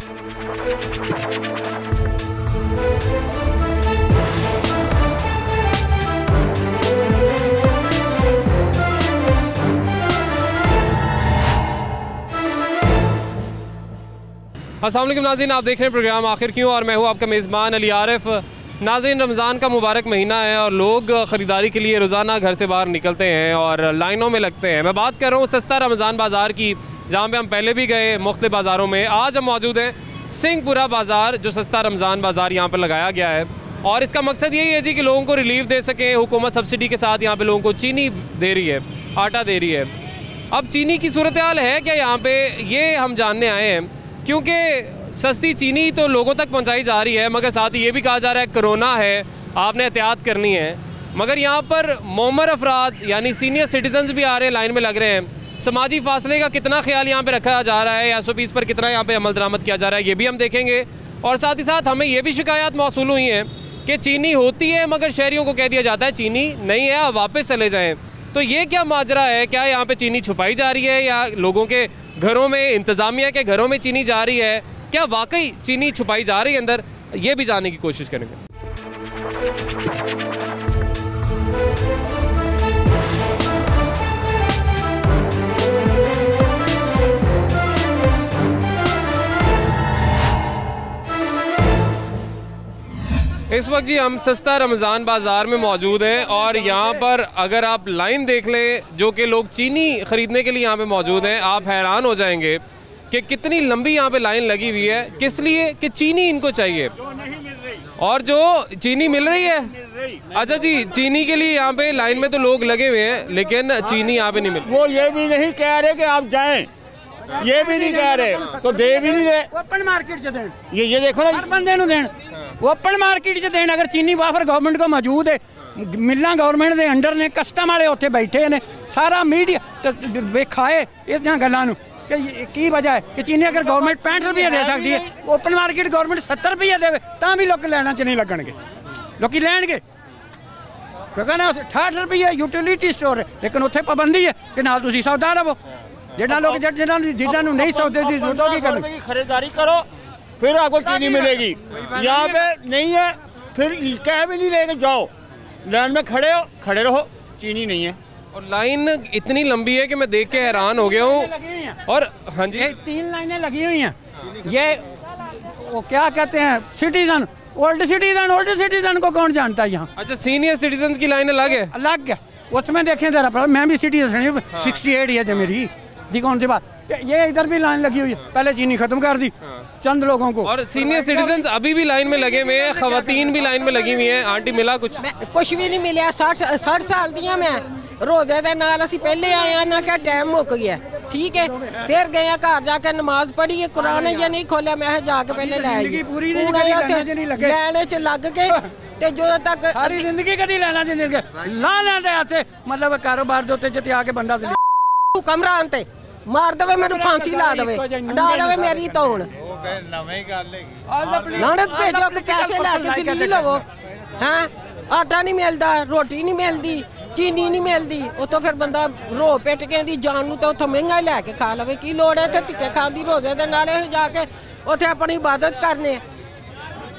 अस्सलाम वालेकुम नाज़रीन, आप देख रहे हैं प्रोग्राम आखिर क्यों और मैं हूँ आपका मेज़बान अली आरिफ। नाज़रीन, रमज़ान का मुबारक महीना है और लोग ख़रीदारी के लिए रोज़ाना घर से बाहर निकलते हैं और लाइनों में लगते हैं। मैं बात कर रहा हूँ सस्ता रमज़ान बाज़ार की, जहाँ पे हम पहले भी गए मुख्तलिफ बाज़ारों में। आज हम मौजूद हैं सिंहपुरा बाज़ार, जो सस्ता रमज़ान बाज़ार यहाँ पर लगाया गया है और इसका मकसद यही है जी कि लोगों को रिलीफ दे सकें। हुकूमत सब्सिडी के साथ यहाँ पर लोगों को चीनी दे रही है, आटा दे रही है। अब चीनी की सूरत हाल है क्या यहाँ पर, ये हम जानने आए हैं, क्योंकि सस्ती चीनी तो लोगों तक पहुंचाई जा रही है, मगर साथ ही ये भी कहा जा रहा है कोरोना है, आपने एहतियात करनी है। मगर यहाँ पर मोमर अफराद यानी सीनियर सिटीजन्स भी आ रहे हैं, लाइन में लग रहे हैं। समाजी फासले का कितना ख्याल यहाँ पे रखा जा रहा है, SOPs पर कितना यहाँ पे अमल दरामद किया जा रहा है, ये भी हम देखेंगे। और साथ ही साथ हमें ये भी शिकायत मौसूल हुई हैं कि चीनी होती है मगर शहरियों को कह दिया जाता है चीनी नहीं है, आप वापस चले जाएँ। तो ये क्या माजरा है, क्या यहाँ पे चीनी छुपाई जा रही है या लोगों के घरों में, इंतज़ामिया के घरों में चीनी जा रही है, क्या वाकई चीनी छुपाई जा रही है अंदर, ये भी जानने की कोशिश करेंगे। इस वक्त जी हम सस्ता रमज़ान बाज़ार में मौजूद हैं और यहाँ पर अगर आप लाइन देख लें जो कि लोग चीनी ख़रीदने के लिए यहाँ पे मौजूद हैं, आप हैरान हो जाएंगे कि कितनी लंबी यहाँ पे लाइन लगी हुई है। किस लिए? कि चीनी इनको चाहिए और जो चीनी मिल रही है। अच्छा जी, चीनी के लिए यहाँ पे लाइन में तो लोग लगे हुए हैं लेकिन चीनी यहाँ पे नहीं मिल रही। वो ये भी नहीं कह रहे कि आप जाएं, ये भी नहीं कह रहे तो दे भी नहीं रहे। ओपन मार्केट च देन, ये देखो ना, हर बंदे नूं देन, ओपन मार्केट च देन। अगर चीनी वाफर गवर्नमेंट को मौजूद है, मिलां गवर्नमेंट दे अंडर ने, कस्टम वाले उत्थे बैठे ने, सारा मीडिया वेखाए इन्हां गल्लां नूं कि की वजह है कि चीनी अगर गवर्नमेंट 65 रुपये दे सकती है, ओपन मार्केट गवर्नमेंट 70 रुपये देवे तां भी लोग लैना च नहीं लगणगे, लोग लैणगे। क्योंकि ना 68 रुपये यूटिलिटी स्टोर है, लेकिन उत्थे पाबंदी है कि नाल तुसीं सौदा रवो। जिन्ना लोग जिन्होंने नहीं सौदे की खरीदारी करो फिर आपको चीनी मिलेगी। यहाँ पे नहीं है, फिर कह भी नहीं लेके जाओ, लाइन में खड़े हो, खड़े रहो, चीनी नहीं है। और लाइन इतनी लंबी है कि मैं देख के हैरान हो गया हूँ। और हाँ जी, 3 लाइनें लगी हुई हैं। ये वो क्या कहते हैं, सिटीजन, ओल्ड सिटीजन को कौन जानता है यहाँ? अच्छा, सीनियर सिटीजन की लाइन अलग है? अलग है, उसमें देखें जरा, पर मैं भी सिटीजन हूँ, 68 है मेरी जी। कौन सी बात, ये इधर भी लाइन लगी हुई है, पहले चीनी खत्म कर दी चंद लोगों को। और सीनियर सिटीजन अभी भी लाइन में लगे हुए हैं, खवातीन भी लाइन में लगी हुई हैं। आंटी मिला कुछ? कुछ भी नहीं मिला। 60 साल दी मैं रोजे दे नाल असीं पहले आए हैं ना, क्या टाइम मुक गया, ठीक है। फिर गए घर जाके नमाज पढ़ी है, कुरान या नहीं खोलिया, मैं जाके पहले ले आई लैने च लग के ते जो तक सारी जिंदगी कदी लेना लाना दे मतलब कारोबार दे उत्ते जिते आके बंदा हुक्मरान ते मार देवे, मैनू फांसी ला देवे, डा देवे मेरी तौण लानत भेजो कि पैसे लैके जलील होवो। हैं आटा नहीं मिलता, रोटी नहीं मिलती, चीनी नहीं मिलती, उतो फिर बंदा रो पिट के दी जान नूं तो उतो महंगा ही लैके खा लवे। की लोड़ है इत्थे धिक्के खादी रोजे दे नाले जाके उथे अपनी इबादत करने।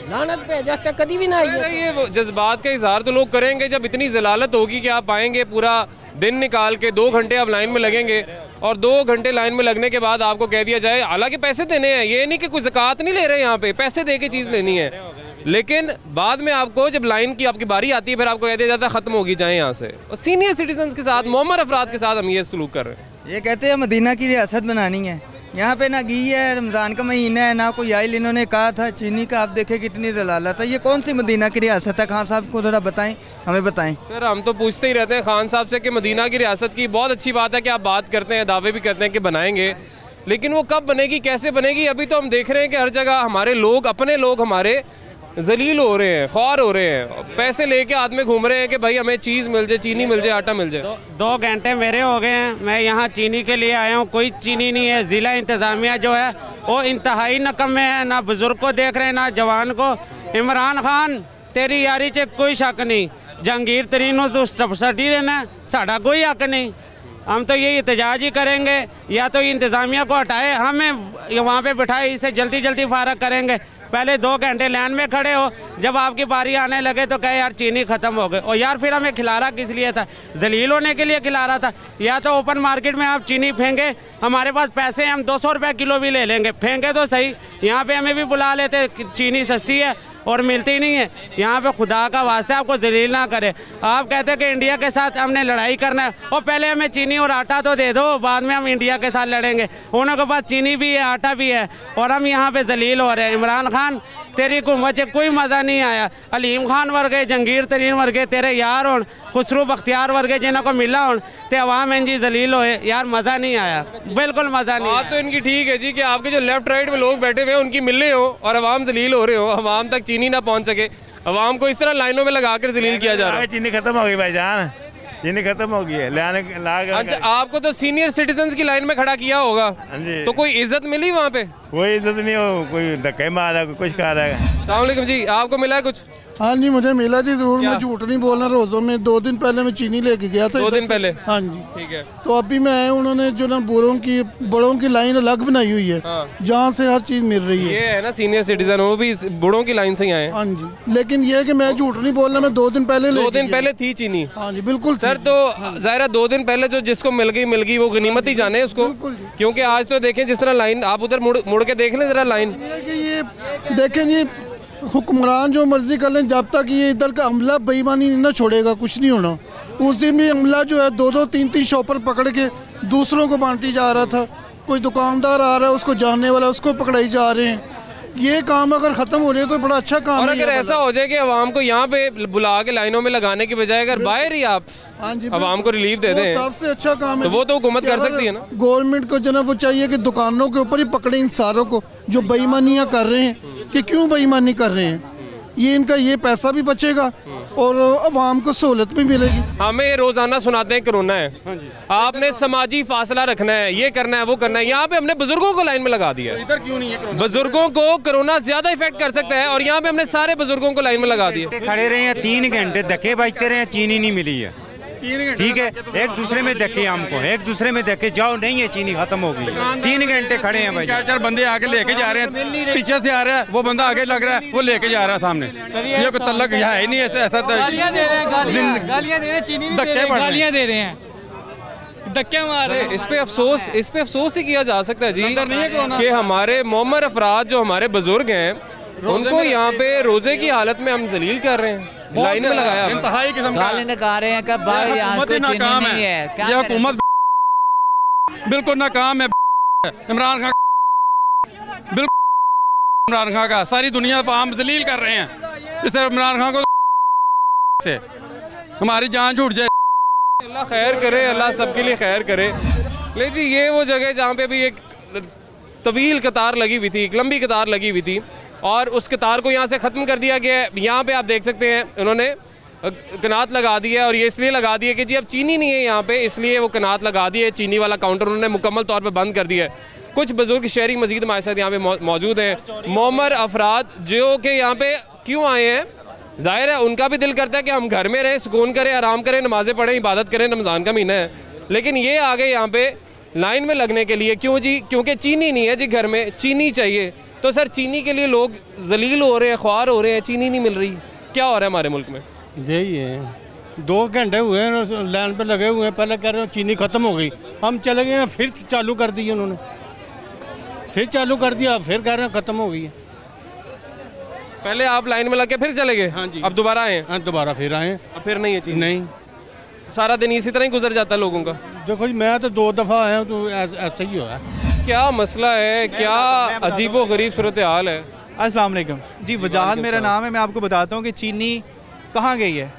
लानत भेज कभी भी ना आई। ये जज्बात का इजहार तो लोग करेंगे जब इतनी जलालत होगी कि आप आएंगे, पूरा दिन निकाल के 2 घंटे आप लाइन में लगेंगे और 2 घंटे लाइन में लगने के बाद आपको कह दिया जाए, हालांकि पैसे देने हैं, ये नहीं कि कोई ज़कात नहीं ले रहे, यहाँ पे पैसे दे के चीज़ लेनी है, लेकिन बाद में आपको जब लाइन की आपकी बारी आती है फिर आपको कह दिया जाता है ख़त्म होगी, जाएँ यहाँ से। और सीनियर सिटीजन के साथ, मोमर अफराद के साथ हम ये सलूक कर रहे हैं। ये कहते हैं मदीना की रियासत बनानी है, यहाँ पे ना घी है, रमज़ान का महीना है, ना कोई आइल। इन्होंने कहा था चीनी का, आप देखें कितनी जलालत है। ये कौन सी मदीना की रियासत है? खान साहब को थोड़ा बताएं, हमें बताएं। सर, हम तो पूछते ही रहते हैं खान साहब से कि मदीना की रियासत की बहुत अच्छी बात है कि आप बात करते हैं, दावे भी करते हैं कि बनाएंगे, लेकिन वो कब बनेगी, कैसे बनेगी? अभी तो हम देख रहे हैं कि हर जगह हमारे लोग, अपने लोग हमारे जलील हो रहे हैं, ख्वार हो रहे हैं, पैसे लेके हाथ में घूम रहे हैं कि भाई हमें चीज़ मिल जाए, चीनी मिल जाए, आटा मिल जाए। 2 घंटे मेरे हो गए हैं, मैं यहाँ चीनी के लिए आया हूँ, कोई चीनी नहीं है। ज़िला इंतज़ामिया जो है वो इंतहाई नकम में है, ना बुज़ुर्ग को देख रहे हैं ना जवान को। इमरान खान तेरी यारी च कोई शक नहीं, जहांगीर तरीन सब्सिडी लेना, साड़ा कोई हक नहीं। हम तो ये एहतजाज ही करेंगे, या तो इंतज़ामिया को हटाए, हमें वहाँ पे बिठाए, इसे जल्दी जल्दी फारग करेंगे। पहले 2 घंटे लाइन में खड़े हो, जब आपकी बारी आने लगे तो कहे यार चीनी ख़त्म हो गई। और यार फिर हमें खिला रहा किस लिए था? जलील होने के लिए खिला रहा था। या तो ओपन मार्केट में आप चीनी फेंके, हमारे पास पैसे हैं, हम 200 रुपये किलो भी ले लेंगे, फेंके तो सही। यहाँ पे हमें भी बुला लेते, चीनी सस्ती है और मिलती नहीं है। यहाँ पे खुदा का वास्ते आपको जलील ना करे। आप कहते हैं कि इंडिया के साथ हमने लड़ाई करना है, और पहले हमें चीनी और आटा तो दे दो, बाद में हम इंडिया के साथ लड़ेंगे। उन्होंने के पास चीनी भी है, आटा भी है, और हम यहाँ पे जलील हो रहे हैं। इमरान खान तेरी हुकूमत से कोई मज़ा नहीं आया। अलीम खान वर्गे, जंगीर तरीन वर्गे तेरे यार हो, खुसरू बख्तियार वर्गे जिन्हों को मिला हो, तो अवाम इंजी जलील होए, यार मज़ा नहीं आया, बिल्कुल मज़ा नहीं। बात तो इनकी ठीक है जी कि आपके जो लेफ्ट राइट में लोग बैठे हुए हैं उनकी मिल रहे हो और अवाम जलील हो रहे हो, अवाम तक चीनी ना पहुँच सके, अवाम को इस तरह लाइनों में लगा कर जलील किया जा रहा है। चीनी खत्म हो गई भाईजान, चीनी खत्म हो गई है। अच्छा, आपको तो सीनियर सिटीजन की लाइन में खड़ा किया होगा, तो कोई इज्जत मिली वहाँ पे? कोई इज्जत नहीं हो, कोई धक्के मारा, कोई कुछ खा रहा है। अस्सलाम वालेकुम जी, आपको मिला है कुछ? हाँ जी, मुझे मिला जी जरूर, मैं झूठ नहीं बोलना। रोज़ों में 2 दिन पहले मैं चीनी लेके गया था। 2 दिन पहले? हाँ जी, ठीक है। तो अभी मैं आया, उन्होंने जो ना बड़ों की लाइन अलग बनाई हुई है, जहाँ से हर चीज़ मिल रही है। ये है ना सीनियर सिटीजन, वो भी बूढ़ों की लाइन से ही आए। हाँ जी, लेकिन ये है कि मैं झूठ नहीं बोलना, मैं 2 दिन पहले 2 दिन पहले थी चीनी। हाँ जी बिल्कुल सर, तो ज़ाहिर 2 दिन पहले जो जिसको मिल गई वो गनीमत ही जाने उसको, क्योंकि आज तो देखें जिस तरह लाइन, आप उधर मुड़ के देख लें जरा लाइन। ये देखें जी, हुक्मरान जो मर्जी कर लें, जब तक ये इधर का अमला बेईमानी नहीं ना छोड़ेगा कुछ नहीं होना। उस दिन भी अमला जो है 2-2, 3-3 शॉपर पकड़ के दूसरों को बांटी जा रहा था। कोई दुकानदार आ रहा है, उसको जानने वाला, उसको पकड़ाई जा रहे हैं। ये काम अगर ख़त्म हो रहे तो बड़ा अच्छा काम है। और अगर ऐसा हो जाए कि अवाम को यहाँ पे बुला के लाइनों में लगाने की बजाय अगर बाहर ही आप अवाम को रिलीफ दे दें, सबसे अच्छा काम है। तो वो तो हुकूमत कर सकती है ना। गवर्नमेंट को जो ना वो चाहिए कि दुकानों के ऊपर ही पकड़े इन सारों को जो बेईमानियाँ कर रहे हैं, कि क्यों बेईमानी कर रहे हैं। ये इनका ये पैसा भी बचेगा और अवाम को सहूलत भी मिलेगी। हमें रोजाना सुनाते हैं कोरोना है, आपने समाजी फासला रखना है, ये करना है, वो करना है। यहाँ पे हमने बुजुर्गों को लाइन में लगा दिया है। इधर क्यों नहीं है? बुजुर्गों को कोरोना ज्यादा इफेक्ट कर सकता है और यहाँ पे हमने सारे बुजुर्गों को लाइन में लगा दिया। खड़े रहे हैं 3 घंटे, धक्के बजते रहे, चीनी नहीं मिली है। ठीक है, एक दूसरे में धक्के, हमको एक दूसरे में धक्के, जाओ नहीं है चीनी खत्म हो गई। 3 घंटे खड़े हैं भाई, 4 बंदे आके लेके जा रहे हैं, पीछे से आ रहा है वो बंदा आगे लग रहा है, वो लेके जा रहा है सामने। ये कोई तल्लक है ही नहीं, ऐसा गालियां दे रहे हैं, गालियां दे रहे हैं, चीनी नहीं दे रहे, गालियां दे रहे हैं, धक्के मार रहे हैं। इस पे अफसोस ही किया जा सकता है जी कि हमारे मोमर अफराद जो हमारे बुजुर्ग हैं उनको यहाँ पे रोजे की हालत में हम जलील कर रहे हैं, लाइन में लगाया। इंतहाई किस्म का लगा रहे हैं कि भाई यहाँ कोई चीनी नहीं है। ये हुकूमत बिल्कुल नाकाम है। इमरान खान बिल्कुल, इमरान खान का सारी दुनिया पर हम जलील कर रहे हैं, इससे इमरान खान को से हमारी जान छूट जाए। अल्लाह खैर करे, अल्लाह सबके लिए खैर करे। लेकिन ये वो जगह जहाँ पे भी एक तवील कतार लगी हुई थी, एक लंबी कतार लगी हुई थी और उस कतार को यहाँ से ख़त्म कर दिया गया है। यहाँ पे आप देख सकते हैं उन्होंने कनात लगा दिया है और ये इसलिए लगा दिया कि जी अब चीनी नहीं है यहाँ पे, इसलिए वो कनात लगा दिए। चीनी वाला काउंटर उन्होंने मुकम्मल तौर पे बंद कर दिया है। कुछ बुजुर्ग शहरी मजीद हमारे साथ यहाँ पे मौजूद हैं, मोमर अफराद जो कि यहाँ पे क्यों आए हैं। ज़ाहिर है उनका भी दिल करता है कि हम घर में रहें, सुकून करें, आराम करें, नमाज़ें पढ़ें, इबादत करें, रमज़ान का महीना है। लेकिन ये आ गए यहाँ पे लाइन में लगने के लिए। क्यों जी? क्योंकि चीनी नहीं है जी, घर में चीनी चाहिए। तो सर चीनी के लिए लोग जलील हो रहे हैं, ख्वार हो रहे हैं, चीनी नहीं मिल रही। क्या हो रहा है हमारे मुल्क में? यही है, 2 घंटे हुए हैं लाइन पे लगे हुए हैं, पहले कह रहे हो चीनी ख़त्म हो गई, हम चले गए हैं, फिर चालू कर दी उन्होंने, फिर चालू कर दिया, फिर कह रहे हैं ख़त्म हो गई है। पहले आप लाइन में लग के फिर चले गए? हाँ जी, अब दोबारा आए? हाँ दोबारा फिर आए। अब फिर नहीं है चीनी? नहीं, सारा दिन इसी तरह ही गुजर जाता है लोगों का। देखो जी, मैं तो 2 दफ़ा आया हूँ, तो ऐसा ही हुआ। क्या मसला है, क्या अजीबो गरीब सूरत हाल है? अस्सलाम वालेकुम जी, वजाहत मेरा नाम है। मैं आपको बताता हूँ कि चीनी कहाँ गई है।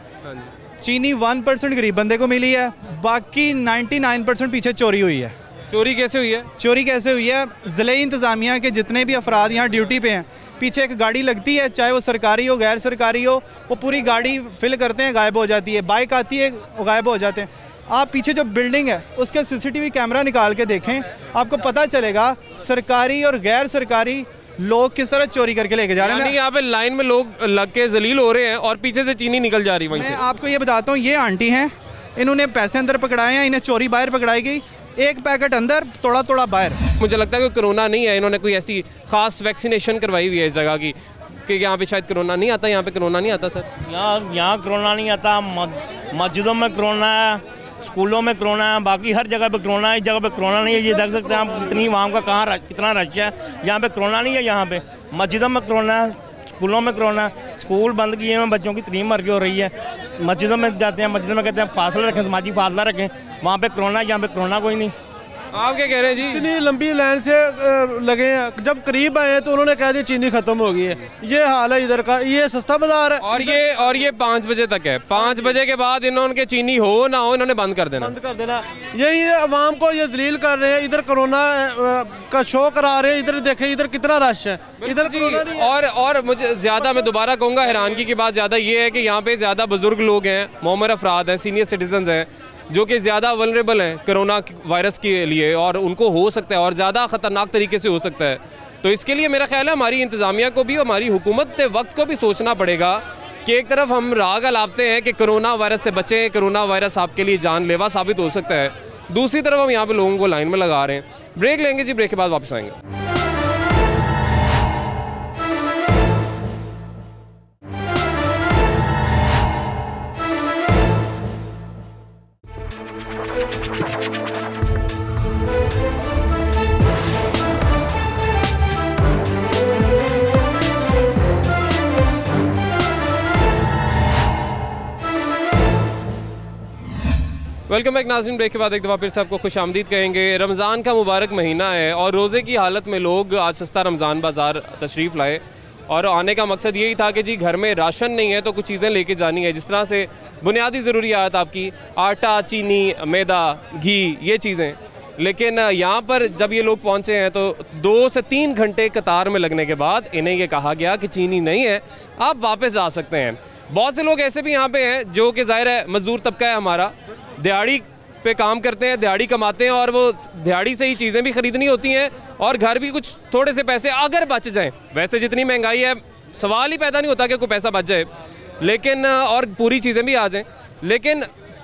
चीनी 1% गरीब बंदे को मिली है, बाकी 99% पीछे चोरी हुई है। चोरी कैसे हुई है? चोरी कैसे हुई है? ज़िले इंतज़ामिया के जितने भी अफराद यहाँ ड्यूटी पे हैं, पीछे एक गाड़ी लगती है, चाहे वो सरकारी हो गैर सरकारी हो, वो पूरी गाड़ी फिल करते हैं, गायब हो जाती है। बाइक आती है, वो गायब हो जाते हैं। आप पीछे जो बिल्डिंग है उसका CCTV कैमरा निकाल के देखें, आपको पता चलेगा सरकारी और गैर सरकारी लोग किस तरह चोरी करके लेके जा रहे हैं। यहाँ पे लाइन में लोग लग के जलील हो रहे हैं और पीछे से चीनी निकल जा रही है। मैं आपको ये बताता हूँ, ये आंटी हैं, इन्होंने पैसे अंदर पकड़ाए हैं, इन्हें चोरी बाहर पकड़ाई गई, एक पैकेट अंदर तोड़ा तोड़ा बाहर। मुझे लगता है कि कोरोना नहीं है, इन्होंने कोई ऐसी खास वैक्सीनेशन करवाई हुई है इस जगह की कि यहाँ पे शायद कोरोना नहीं आता। यहाँ पे कोरोना नहीं आता सर? यहाँ कोरोना नहीं आता। मस्जिदों में कोरोना है, स्कूलों में कोरोना है, बाकी हर जगह पे कोरोना है। इस जगह पे कोरोना नहीं है। ये देख सकते हैं आप इतनी वहाँ का कहाँ कितना रश है। यहाँ पे कोरोना नहीं है। यहाँ पे मस्जिदों में कोरोना है, स्कूलों में कोरोना, स्कूल बंद किए हैं, बच्चों की इतनी मर्जी हो रही है। मस्जिदों में जाते हैं, मस्जिदों में कहते हैं फासला रखें, समाजी फासला रखें, वहाँ पे कोरोना है, यहाँ पे कोरोना कोई नहीं। आप क्या कह रहे हैं जी? इतनी लंबी लाइन से लगे हैं, जब करीब आए तो उन्होंने कह दिया चीनी खत्म हो गई है। ये हाल है इधर का, ये सस्ता बाजार है। और ये 5 बजे तक है। 5 बजे के बाद इन्होंने चीनी हो ना हो इन्होंने बंद कर देना। यही अवाम को ये जलील कर रहे हैं। इधर कोरोना का शो करा रहे हैं। इधर देखें, इधर कितना रश है। इधर और मुझे ज़्यादा, मैं दोबारा कहूँगा, हैरानगी की बात ज़्यादा ये है कि यहाँ पे ज़्यादा बुजुर्ग लोग हैं, मोमर अफराद हैं, सीनियर सिटीजन हैं, जो कि ज़्यादा वल्नरेबल हैं कोरोना वायरस के लिए, और उनको हो सकता है और ज़्यादा ख़तरनाक तरीके से हो सकता है। तो इसके लिए मेरा ख्याल है हमारी इंतज़ामिया को भी, हमारी हुकूमत के वक्त को भी सोचना पड़ेगा कि एक तरफ हम राग अलापते हैं कि कोरोना वायरस से बचें, कोरोना वायरस आपके लिए जानलेवा साबित हो सकता है, दूसरी तरफ हम यहाँ पर लोगों को लाइन में लगा रहे हैं। ब्रेक लेंगे जी, ब्रेक के बाद वापस आएँगे। वेलकम बैक नाज़रीन। ब्रेक के बाद एक दफ़ा फिर से आपको खुशामदीद कहेंगे। रमज़ान का मुबारक महीना है और रोज़े की हालत में लोग आज सस्ता रमज़ान बाज़ार तशरीफ़ लाए, और आने का मकसद यही था कि जी घर में राशन नहीं है तो कुछ चीज़ें लेके जानी है, जिस तरह से बुनियादी ज़रूरियात आपकी आटा, चीनी, मैदा, घी, ये चीज़ें। लेकिन यहाँ पर जब ये लोग पहुँचे हैं तो 2 से 3 घंटे कतार में लगने के बाद इन्हें ये कहा गया कि चीनी नहीं है, आप वापस जा सकते हैं। बहुत से लोग ऐसे भी यहाँ पे हैं जो कि ज़ाहिर है मज़दूर तबका है हमारा, दिहाड़ी पे काम करते हैं, दिहाड़ी कमाते हैं, और वो दिहाड़ी से ही चीज़ें भी ख़रीदनी होती हैं और घर भी कुछ थोड़े से पैसे अगर बच जाएं, वैसे जितनी महंगाई है सवाल ही पैदा नहीं होता कि कोई पैसा बच जाए, लेकिन और पूरी चीज़ें भी आ जाएं, लेकिन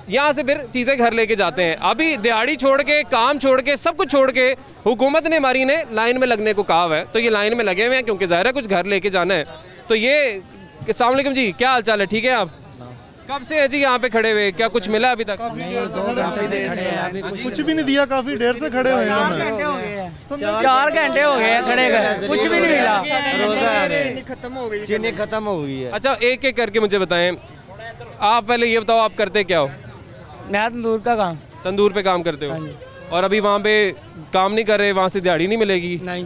यहाँ से फिर चीज़ें घर लेके जाते हैं। अभी दिहाड़ी छोड़ के, काम छोड़ के, सब कुछ छोड़ के हुकूमत ने हमारी ने लाइन में लगने को कहा है, तो ये लाइन में लगे हुए हैं क्योंकि ज़ाहिर है कुछ घर लेके जाना है। तो ये अस्सलाम वालेकुम जी, क्या हाल चाल है? ठीक है आप? कब से है जी यहाँ पे खड़े हुए? क्या कुछ मिला अभी तक? कुछ भी नहीं दिया, काफी देर से खड़े हुए हैं। 4 घंटे हो गए खड़े, कुछ भी नहीं मिला। चीनी खत्म हो गई है। अच्छा, एक एक करके मुझे बताएं, आप पहले ये बताओ आप करते क्या हो? मैं तंदूर का काम। तंदूर पे काम करते हो? और अभी वहाँ पे काम नहीं कर रहे, वहाँ से दिहाड़ी नहीं मिलेगी? नहीं।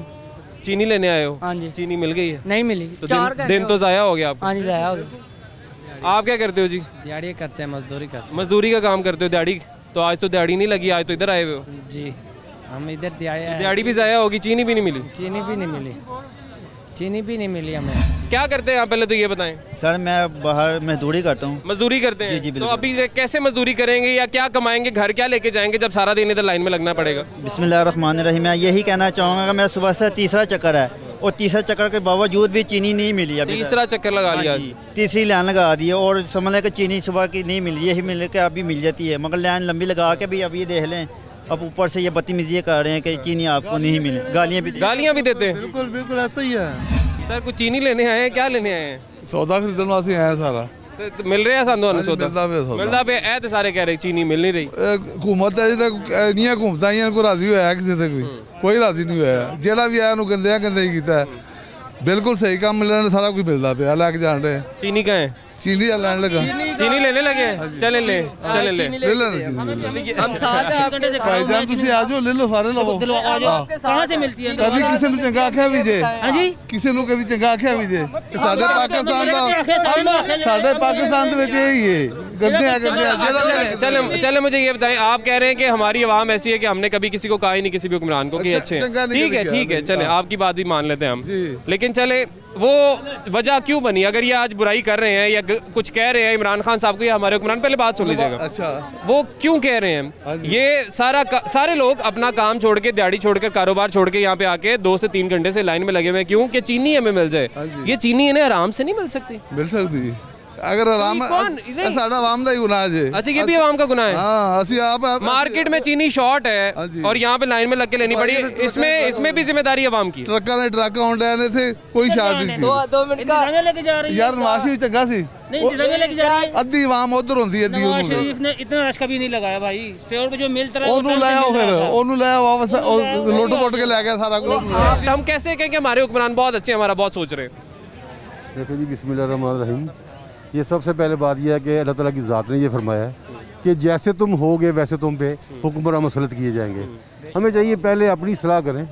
चीनी लेने आए हो? हाँ जी। चीनी मिल गई है? नहीं मिली। तो दिन तो ज़ाया हो गया आपका। हाँ जी, ज़ाया हो गया। आप क्या करते हो जी? दिहाड़ी करते हैं, मजदूरी करते हैं। मजदूरी का काम करते हो? दिहाड़ी तो आज तो दिहाड़ी नहीं लगी, आज तो इधर आए हुए हो जी। हम इधर दिहाड़ी भी ज़ाया होगी, चीनी भी नहीं मिली? चीनी भी नहीं मिली, चीनी भी नहीं मिली हमें। क्या करते हैं आप पहले तो ये बताएं? सर मैं बाहर मजदूरी करता हूँ। मजदूरी करते हैं? जी, तो अभी कैसे मजदूरी करेंगे या क्या कमाएंगे, घर क्या लेके जाएंगे जब सारा दिन इधर लाइन में लगना पड़ेगा? बिस्मिल्लाहिर्रहमानिर्रहीम। मैं यही कहना चाहूँगा कि मैं सुबह से तीसरा चक्कर है और तीसरा चक्कर के बावजूद भी चीनी नहीं मिली। अभी तीसरा चक्कर लगा लिया? तीसरी लाइन लगा दी है और समझ लें कि चीनी सुबह की नहीं मिली, यही मिल के अभी मिल जाती है, मगर लाइन लंबी लगा के भी अभी देख लें, अब ऊपर से ये बदतमीजी कर रहे हैं कि चीनी आपको नहीं मिली। गालियाँ भी देते हैं? बिल्कुल बिल्कुल ऐसा ही है। सर कुछ चीनी लेने आए हैं, क्या लेने आए हैं? सौदा खरीदने वास्ते आया सारा। तो मिल रहा है सानू सौदा? मिलता पे ऐ तो सारे कह रहे चीनी मिल नहीं रही। हुकूमत है नहीं, हुकूमत को राजी होया किसी से, कोई राजी नहीं होया। जेड़ा भी आया गंदे गंदे ही किया, बिल्कुल सही काम मिलने सारा कुछ मिलता पे लैके जान रहे। चीनी का है? चीनी लेने लगा। चीनी लेने लगे? चले ले, चले ले। हम साथ भाईजान तुसी आ जाओ, ले लो सारे लो। कहां से मिलती है? कभी किसी ने चंगा आख्या भी जे? हां जी, किसी ने कभी चंगा आख्या भी जे? साडे पाकिस्तान दे विच ये गंदे चले मुझे ये बताएं, आप कह रहे हैं कि हमारी आवाम ऐसी है कि हमने कभी किसी को कहा ही नहीं, किसी भी हुक्मरान को कि अच्छे हैं। ठीक है, चले आपकी बात भी मान लेते हैं हम, लेकिन चले वो वजह क्यों बनी? अगर ये आज बुराई कर रहे हैं या कुछ कह रहे हैं इमरान खान साहब को या हमारे हुक्मरान, पहले बात सुन लीजिएगा। अच्छा, वो क्यों कह रहे हैं? ये सारे लोग अपना काम छोड़ के, दिहाड़ी छोड़कर, कारोबार छोड़ के यहाँ पे आके 2 से 3 घंटे से लाइन में लगे हुए हैं, क्यों? कि चीनी हमें मिल जाए। ये चीनी इन्हें आराम से नहीं मिल सकती? मिल सकती अगर आराम साडा आवाम दा ही गुनाह है। अच्छा ये भी आवाम का गुनाह है। हाँ असि आप मार्केट में चीनी शॉर्ट है और यहाँ पे लाइन में लग के लेनी पड़ी। इसमें भी जिम्मेदारी आवाम की। ट्रकों ने ट्रक आउंड ने थे कोई शार्ट नहीं थी। 2 मिनट का लेके जा रही है यार नवाज शरीफ चंगा सी नहीं लेके जा रही है। अद्धी आवाम उधर होंदी है। नवाज शरीफ ने इतना रश कभी नहीं लगाया भाई। स्टोर पे जो मिल तरह ओनू लाया फिर ओनू लाया वापस लुट-पुट के ले गया सारा कुछ। हम कैसे कहें कि हमारे हुक्मरान बहुत अच्छे हैं, हमारा बहुत सोच रहे हैं। देखो जी बिस्मिल्लाहिर्रहमानिर्रहीम, ये सबसे पहले बात यह है कि अल्लाह ताला की ज़ात ने ये फरमाया है कि जैसे तुम होगे वैसे तुम पे हुक्मरान मुसल्लत किए जाएंगे। हमें चाहिए पहले अपनी सलाह करें।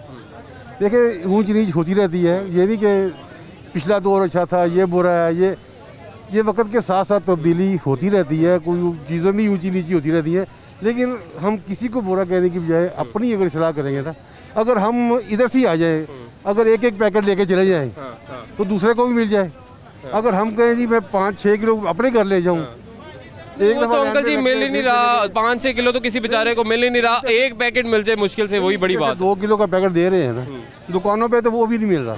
देखिए ऊंच नीच होती रहती है, ये नहीं कि पिछला दौर अच्छा था ये बुरा है। ये वक्त के साथ साथ तब्दीली होती रहती है, कोई चीज़ों में ऊँची नीची होती रहती है। लेकिन हम किसी को बुरा कहने की बजाय अपनी अगर सलाह करेंगे ना, अगर हम इधर से ही आ जाए, अगर एक एक पैकेट लेके चले जाएं तो दूसरे को भी मिल जाए। अगर हम कहें जी मैं 5-6 किलो अपने घर ले जाऊं, एक तो अंकल जी मिल ही नहीं रहा। 5-6 किलो तो किसी बेचारे को मिल ही नहीं रहा। एक पैकेट मिल जाए मुश्किल से, वही बड़ी बात। 2 किलो का पैकेट दे रहे हैं ना दुकानों पे, तो वो भी नहीं मिल रहा।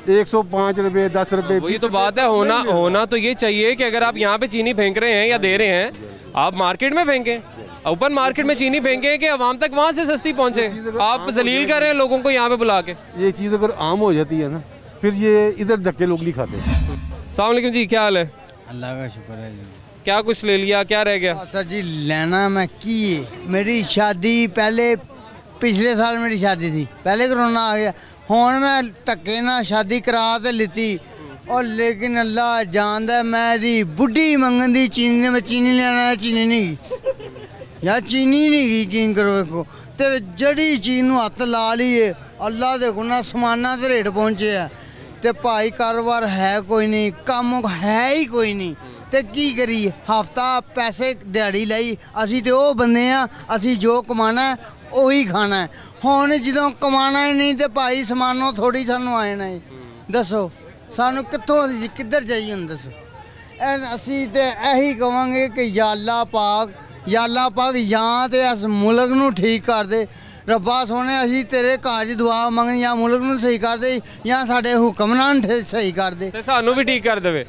105 रुपये 10 रुपये। वही तो बात है। होना तो ये चाहिए कि अगर आप यहाँ पे चीनी फेंक रहे हैं या दे रहे हैं, आप मार्केट में फेंकें, ओपन मार्केट में चीनी फेंकें कि आवाम तक वहाँ से सस्ती पहुँचे। आप जलील कर रहे हैं लोगों को यहाँ पे बुला के। ये चीज़ अगर आम हो जाती है ना, फिर ये इधर धक्के लोग नहीं खाते। अस्सलाम वालेकुम जी, क्या हाल है? अल्लाह का शुक्र है जी। क्या कुछ ले लिया, क्या रह गया? सर जी लेना मैं की मेरी शादी पहले पिछले साल मेरी शादी थी, पहले कोरोना आ गया। हुण मैं धक्के ना शादी करा तो लीती और लेकिन अल्लाह जानदा मेरी बुढ़ी मंगन दी चीनी ने मैं चीनी लेना, चीनी नहीं यार चीनी नहीं गई यकीन करो को ते जड़ी चीज नूं हत्थ ला लीए अल्लाह दे गुना समाना ते रेट पहुंचे है ते भाई कारोबार है कोई नहीं, कम है ही कोई नहीं ते की करिए। हफ्ता पैसे दिहाड़ी लाई असी ते ओ बंदे आ, असी जो कमाना है ਉਹੀ ਖਾਣਾ ਹੈ। ਹੁਣ ਜਦੋਂ ਕਮਾਣਾ ਹੀ ਨਹੀਂ ਤੇ ਭਾਈ ਸਮਾਨੋਂ ਥੋੜੀ ਸਾਨੂੰ ਆਏ ਨਾ ਦੱਸੋ ਸਾਨੂੰ ਕਿੱਥੋਂ ਅਸੀਂ ਕਿੱਧਰ ਜਾਈਏ ਹੁਣ ਦੱਸੋ। ਅਸੀਂ ਤੇ ਇਹੀ ਕਵਾਂਗੇ ਕਿ ਯਾ ਅੱਲਾ ਪਾਕ ਜਾਂ ਤੇ ਇਸ ਮੁਲਕ ਨੂੰ ਠੀਕ ਕਰ ਦੇ ਰੱਬਾ ਸੋਹਣੇ। ਅਸੀਂ ਤੇਰੇ ਘਰ 'ਚ ਦੁਆ ਮੰਗਣੀ ਜਾਂ ਮੁਲਕ ਨੂੰ सही कर दे ਜਾਂ ਸਾਡੇ हुक्मरान सही कर दे, सानू भी ठीक कर देवे।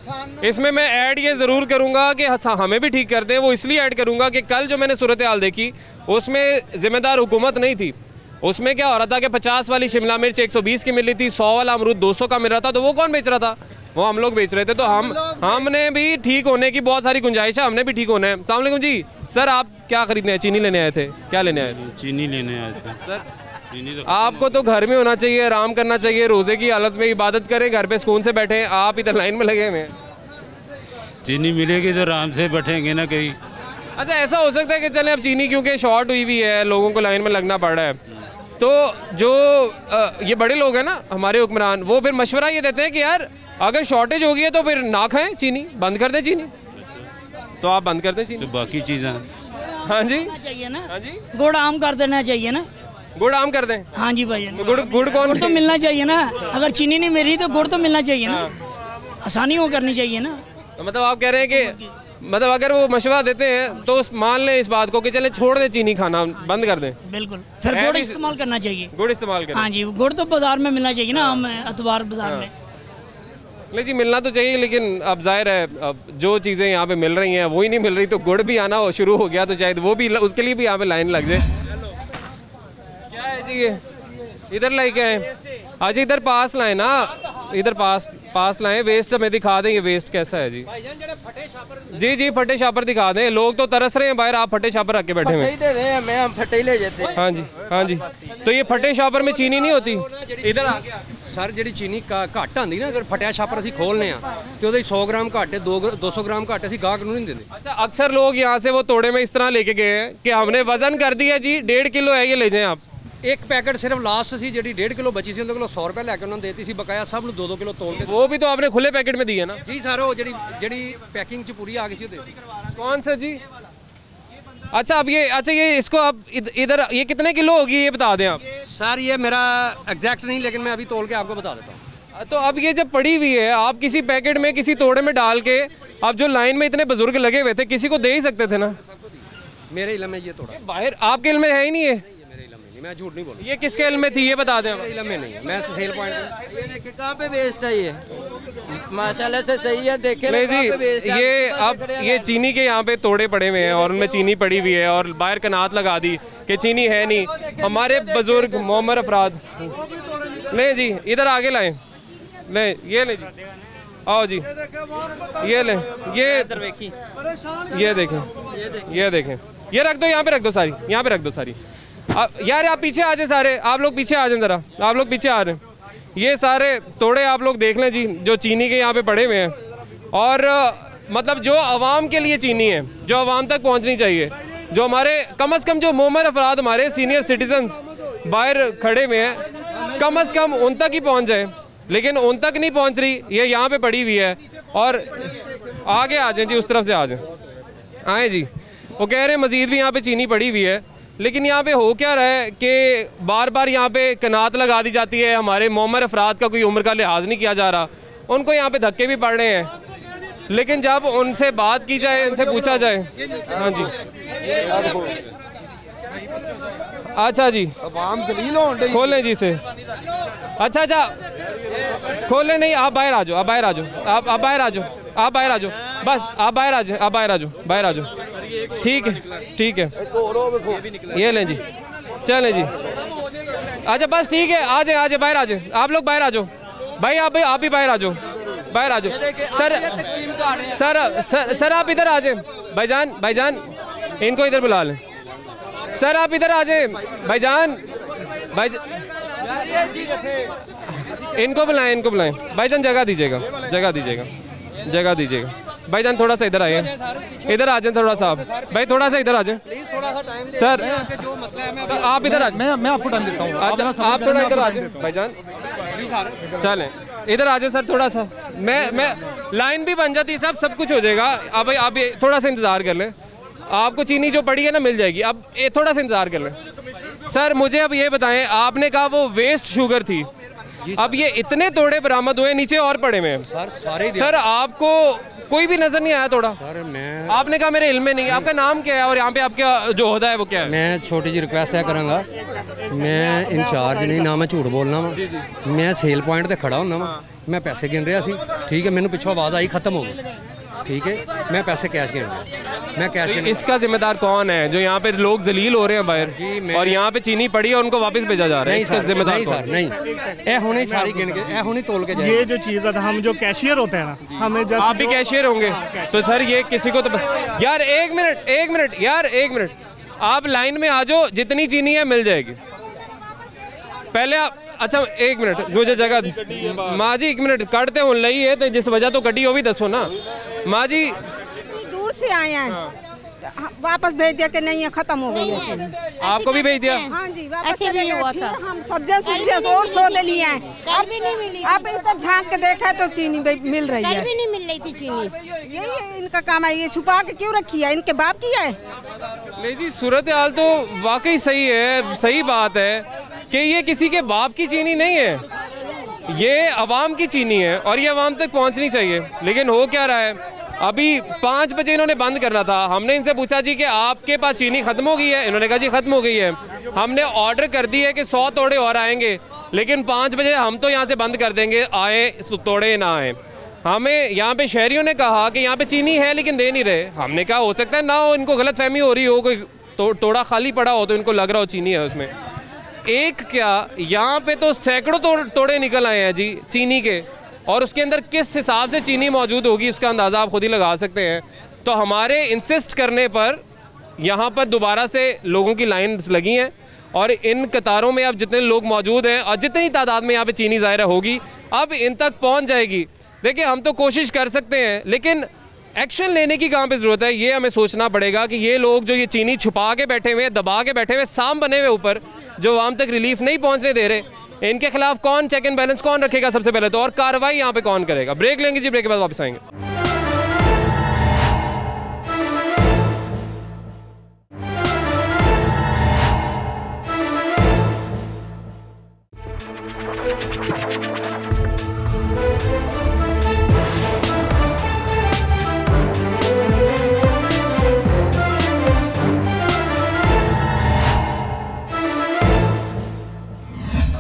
इसमें मैं ऐड ये ज़रूर करूँगा कि हमें भी ठीक कर दे। वो इसलिए ऐड करूँगा कि कल जो मैंने सूरत हाल देखी उसमें ज़िम्मेदार हुकूमत नहीं थी। उसमें क्या हो रहा था कि 50 वाली शिमला मिर्च 120 की मिल रही थी, 100 वाला अमरूद 200 का मिल रहा था। तो वो कौन बेच रहा था? वो हम लोग बेच रहे थे। तो हमने भी ठीक होने की बहुत सारी गुंजाइश है, हमने भी ठीक होना है। अस्सलाम वालेकुम जी। सर आप क्या खरीदने आए? चीनी लेने आए थे? क्या लेने आए थे? चीनी लेने आए थे सर। चीनी तो आपको तो घर में होना चाहिए, आराम करना चाहिए, रोज़े की हालत में इबादत करें, घर पे सुकून से बैठे। आप इधर लाइन में लगे हुए हैं। चीनी मिलेगी तो आराम से बैठेंगे ना कहीं। अच्छा ऐसा हो सकता है कि चलें अब चीनी क्योंकि शॉर्ट हुई हुई है, लोगों को लाइन में लगना पड़ रहा है, तो जो ये बड़े लोग हैं ना हमारे हुक्मरान, वो फिर मशवरा ये देते हैं कि यार अगर शॉर्टेज होगी है तो फिर ना खाएं चीनी, बंद कर दें चीनी। तो आप बंद कर दें चीनी। तो बाकी चीज़ें हाँ जी चाहिए ना। हाँ जी गुड़ आम कर देना चाहिए ना। गुड़ आम कर दें? हाँ जी भाई। गुड़ कौन तो मिलना चाहिए ना। अगर चीनी नहीं मिल रही तो गुड़ तो मिलना चाहिए ना। आसानी हो करनी चाहिए ना। मतलब आप कह रहे हैं कि मतलब अगर वो मशवरा देते हैं तो मान लें इस बात को कि चले छोड़ दें चीनी खाना, बंद कर दें। बिल्कुल फिर गुड़ इस्तेमाल करना चाहिए। गुड़ इस्तेमाल करें। हाँ जी गुड़ तो बाजार में मिलना चाहिए ना, हम अतवार बाजार में। नहीं जी मिलना तो चाहिए, लेकिन अब जाहिर है अब जो चीज़ें यहाँ पे मिल रही हैं वही नहीं मिल रही, तो गुड़ भी आना शुरू हो गया तो शायद वो भी उसके लिए भी यहाँ पे लाइन लग जाए। क्या है जी ये इधर लेके आए? अच्छा इधर पास लाए ना, इधर पास लाएं, वेस्ट हमें दिखा दें। ये वेस्ट कैसा है जी? जी फटे छापर दिखा दें। लोग तो तरस रहे हैं बाहर, आप फटे छापर रख के बैठे हुए हैं। मैं हम फटे ही ले जाते हैं। हाँ जी। तो ये फटे छापर में चीनी नहीं होती? इधर आ गया सर जी चीनी घट आती ना, अगर फटिया छापर असीं खोलने तो 100 ग्राम घट है, 200 ग्राम घट असीं गाहक नूं नहीं देते। अच्छा अक्सर लोग यहाँ से वो तोड़े में इस तरह लेके गए हैं कि हमने वजन कर दिया जी 1.5 किलो है, ये ले जाएं आप। एक पैकेट सिर्फ लास्ट सी जी 1.5 किलो बची सी, 100 रुपये लैके उन्होंने देती सी, बकाया सब नूं 2-2 किलो तोल के। वो भी तो आपने खुले पैकेट में दिए ना? जी सर वो जी पैकिंग च पूरी आ गई सी। कौन सा जी? अच्छा अब ये इसको आप इधर ये कितने किलो होगी ये बता दें आप। सर ये मेरा एग्जैक्ट नहीं, लेकिन मैं अभी तोल के आपको बता देता हूँ। तो अब ये जब पड़ी हुई है, आप किसी पैकेट में किसी तोड़े में डाल के, अब जो लाइन में इतने बुजुर्ग लगे हुए थे किसी को दे ही सकते थे ना। मेरे इल्म में ये तोड़ा बाहर आपके इल्म में है ही नहीं है? मैं झूठ नहीं बोलूँ। ये किसके इल्म में थी ये बता दें? इल्म में नहीं है, मैं सेल पॉइंट कहाँ पे वेस्ट है ये? माशाल्लाह से सही है। देखे नहीं जी, ये अब ये चीनी के यहाँ पे तोड़े पड़े हुए हैं और उनमें चीनी पड़ी हुई है और बाहर कनात लगा दी कि चीनी है नहीं। हमारे बुजुर्ग मोमर अफराद, नहीं जी इधर आगे लाएं, नहीं ये ले जी, आओ जी, ये ले, ये देखें, ये देखें, ये रख दो, यहाँ पे रख दो सारी, यहाँ पे रख दो सारी। यार आप पीछे आ जाए सारे, आप लोग पीछे आ जाए ज़रा, आप लोग पीछे आ रहे हैं। ये सारे तोड़े आप लोग देख लें जी, जो चीनी के यहाँ पे पड़े हुए हैं और मतलब जो आवाम के लिए चीनी है, जो आवाम तक पहुँचनी चाहिए, जो हमारे कम से कम जो मोमर अफराद हमारे सीनियर सिटीजन्स बाहर खड़े हुए हैं, कम से कम उन तक ही पहुँच जाए, लेकिन उन तक नहीं पहुँच रही। ये यहाँ पे पड़ी हुई है और आगे आ जाएँ जी, उस तरफ से आ जाएँ, आएँ जी। वो कह रहे हैं मज़ीद भी यहाँ पे चीनी पड़ी हुई है, लेकिन यहाँ पे हो क्या रहा है कि बार बार यहाँ पे कनात लगा दी जाती है। हमारे मोमर अफराद का कोई उम्र का लिहाज नहीं किया जा रहा, उनको यहाँ पे धक्के भी पड़ रहे हैं, लेकिन जब उनसे बात की जाए, उनसे पूछा जाए। हाँ जी, अच्छा जी, खोलें जी इसे। अच्छा खोलें नहीं, आप बाहर आ जाओ, आप बाहर आ जाओ, आप बाहर आ जाओ, आप बाहर आ जाओ, बस आप बाहर आ जाओ, आप बाहर आ जाओ, बाहर आ जाओ। ठीक है, ठीक है, ये लें जी, चलें जी। अच्छा बस ठीक है, आ जाए, आ जाए, बाहर आ जाए, आप लोग बाहर आ जाओ भाई, आप भी बाहर आ जाओ, बाहर आ जाओ। सर आप इधर आ जाए, भाईजान इनको इधर बुला लें। सर आप इधर आ जाए, भाईजान इनको बुलाएं, भाईजान जगह दीजिएगा, जगह दीजिएगा। भाईजान थोड़ा सा इधर आइए, इधर आ जाए थोड़ा सा, आप भाई थोड़ा सा इधर आ जाए। सर आप इधर आ जाए, मैं आपको टाइम देता हूँ। अच्छा आप थोड़ा इधर आ जाए भाईजान, चलें इधर आ जाए सर थोड़ा सा। मैं लाइन भी बन जाती है, सब कुछ हो जाएगा। अब भाई आप थोड़ा सा इंतज़ार कर लें, आपको चीनी जो पड़ी है ना मिल जाएगी। अब थोड़ा सा इंतज़ार कर लें। सर मुझे अब ये बताएं, आपने कहा वो वेस्ट शुगर थी, अब ये इतने तोड़े बरामद हुए, नीचे और पड़े हुए हैं सर, आपको कोई भी नजर नहीं आया तोड़ा? सर मैं, आपने कहा मेरे इल्म में नहीं। आपका नाम क्या है और यहाँ पे आपका जो होता है वो क्या है? मैं छोटी जी रिक्वेस्ट है करांगा, मैं इंचार्ज नहीं ना, मैं झूठ बोलना वा, मैं सेल पॉइंट ते खड़ा होना वा, मैं पैसे गिन रहा सी, ठीक है, मैंने पिछों आवाज़ आई खत्म हो गई, ठीक है, मैं पैसे कैश गिन रहा, मैं कैश गिन। इसका जिम्मेदार कौन है जो यहाँ पे लोग जलील हो रहे हैं बाहर जी, और यहाँ पे चीनी पड़ी है उनको वापस भेजा जा रहा है? इसका जिम्मेदार सर नहीं, ये होने सारी गिन के, ये होने तोल के जाए। ये जो चीज़ है, हम जो कैशियर होते हैं ना, हमें जस्ट आप भी कैशियर होंगे तो सर ये किसी को तो यार एक मिनट आप लाइन में आ जाओ, जितनी चीनी है मिल जाएगी। पहले आप, अच्छा एक मिनट मुझे जगह दी माँ जी, एक मिनट कटते हो लई है तो जिस वजह तो कटी हो भी दसो ना माँ जी। दूर से आए हैं, वापस भेज दिया कि नहीं है, खत्म हो गई है चीनी। आपको भी भेज दिया? हाँ जी, वापस चले गए। फिर हम सब्जियां और सौदे लिए हैं, अब भी नहीं मिली। अब इधर झांक के देखा तो चीनी मिल रही है। कल भी नहीं मिल रही थी चीनी। यही इनका काम है, ये छुपा के क्यों रखी है? इनके बाप की है? नहीं जी, सूरत हाल तो वाकई सही है, सही बात है कि ये किसी के बाप की चीनी नहीं है, ये अवाम की चीनी है और ये अवाम तक पहुंचनी चाहिए। लेकिन हो क्या रहा है, अभी 5 बजे इन्होंने बंद करना था, हमने इनसे पूछा जी कि आपके पास चीनी ख़त्म हो गई है? इन्होंने कहा जी ख़त्म हो गई है। हमने ऑर्डर कर दी है कि 100 तोड़े और आएंगे, लेकिन 5 बजे हम तो यहाँ से बंद कर देंगे, आए तोड़े ना आए। हमें यहाँ पे शहरियों ने कहा कि यहाँ पे चीनी है लेकिन दे नहीं रहे। हमने कहा हो सकता है ना हो, इनको गलतफहमी हो रही हो, कोई तोड़ा खाली पड़ा हो तो इनको लग रहा हो चीनी है उसमें। एक क्या, यहाँ पे तो सैकड़ों तोड़े निकल आए हैं जी चीनी के, और उसके अंदर किस हिसाब से चीनी मौजूद होगी इसका अंदाज़ा आप खुद ही लगा सकते हैं। तो हमारे इंसिस्ट करने पर यहाँ पर दोबारा से लोगों की लाइन्स लगी हैं और इन कतारों में अब जितने लोग मौजूद हैं और जितनी तादाद में यहाँ पे चीनी ज़ाहिर होगी अब इन तक पहुँच जाएगी। देखिए हम तो कोशिश कर सकते हैं, लेकिन एक्शन लेने की कहाँ पे ज़रूरत है, ये हमें सोचना पड़ेगा कि ये लोग जो ये चीनी छुपा के बैठे हुए, दबा के बैठे हुए, साम बने हुए ऊपर, जो आवाम तक रिलीफ नहीं पहुँचने दे रहे, इनके खिलाफ कौन चेक एंड बैलेंस कौन रखेगा सबसे पहले तो, और कार्रवाई यहाँ पे कौन करेगा? ब्रेक लेंगे जी, ब्रेक के बाद वापस आएंगे।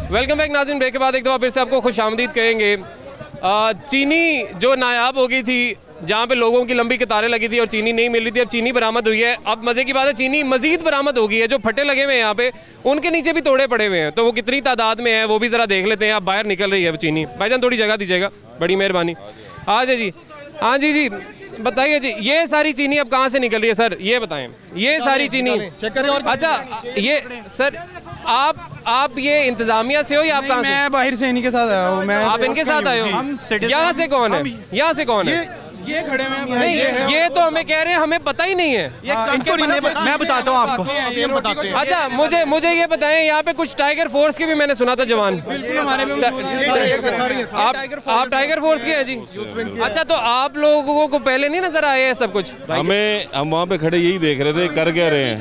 वेलकम बैक नाज़रीन, ब्रेक के बाद एक दफ़ा फिर से आपको खुशामदीद कहेंगे। चीनी जो नायाब हो गई थी, जहाँ पे लोगों की लंबी कतारें लगी थी और चीनी नहीं मिल रही थी, अब चीनी बरामद हुई है। अब मज़े की बात है, चीनी मज़ीद बरामद हो गई है। जो फटे लगे हुए हैं यहाँ पे, उनके नीचे भी तोड़े पड़े हुए हैं, तो वो कितनी तादाद में है वो भी ज़रा देख लेते हैं। अब बाहर निकल रही है वो चीनी। भाईजान थोड़ी जगह दीजिएगा, बड़ी मेहरबानी। आ जाए जी। हाँ जी जी, बताइए जी, ये सारी चीनी अब कहाँ से निकल रही है सर, ये बताएं। ये सारी चीनी, अच्छा ये सर आप ये इंतजामिया से हो या आप कहाँ से? मैं बाहर से इन्हीं के साथ आया हूँ। आप इनके साथ आए हो? यहाँ से कौन है? यहाँ से कौन है? ये खड़े में नहीं, ये तो हमें कह रहे हैं, हमें पता ही नहीं है। मैं बताता हूँ आपको। अच्छा मुझे ये बताएं, यहाँ पे कुछ टाइगर फोर्स के भी मैंने सुना था जवान। आप टाइगर फोर्स के हैं जी? अच्छा, तो आप लोगों को पहले नहीं नजर आया है सब कुछ? हम वहाँ पे खड़े यही देख रहे थे कर क्या रहे हैं,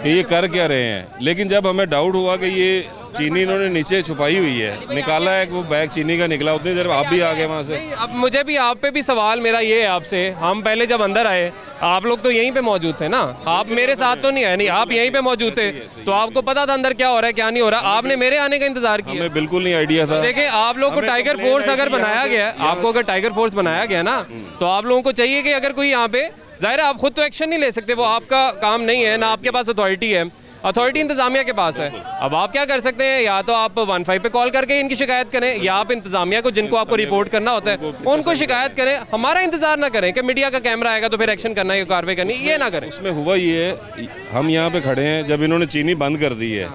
कि ये कर क्या रहे हैं। लेकिन जब हमें डाउट हुआ कि ये चीनी इन्होंने नीचे छुपाई हुई है, निकाला है कि वो बैग चीनी का निकला, उतनी देर आप भी आ गए वहाँ से। अब मुझे भी आप पे भी सवाल मेरा ये है आपसे, हम पहले जब अंदर आए आप लोग तो यहीं पे मौजूद थे ना, आप मेरे साथ तो नहीं आए, नहीं आप यहीं पे मौजूद थे, तो आपको पता था अंदर क्या हो रहा है क्या नहीं हो रहा, आपने मेरे आने का इंतजार किया? हमें बिल्कुल नहीं आइडिया था। देखिए, आप लोग को टाइगर फोर्स अगर बनाया गया, आपको अगर टाइगर फोर्स बनाया गया ना, तो आप लोगों को चाहिए कि अगर कोई यहाँ पे, जाहिर है आप खुद तो एक्शन नहीं ले सकते, वो आपका काम नहीं है, ना आपके पास अथॉरिटी है, अथॉरिटी इंतजामिया के पास है। अब आप क्या कर सकते हैं, या तो आप 15 पे कॉल करके इनकी शिकायत करें, या आप इंतजामिया को, जिनको आपको रिपोर्ट करना होता है, उनको शिकायत करें। हमारा इंतजार ना करें कि मीडिया का कैमरा आएगा तो फिर एक्शन करना है, कार्रवाई करनी, ये ना करें। उसमें हुआ ये है, हम यहाँ पे खड़े हैं, जब इन्होंने चीनी बंद कर दी है,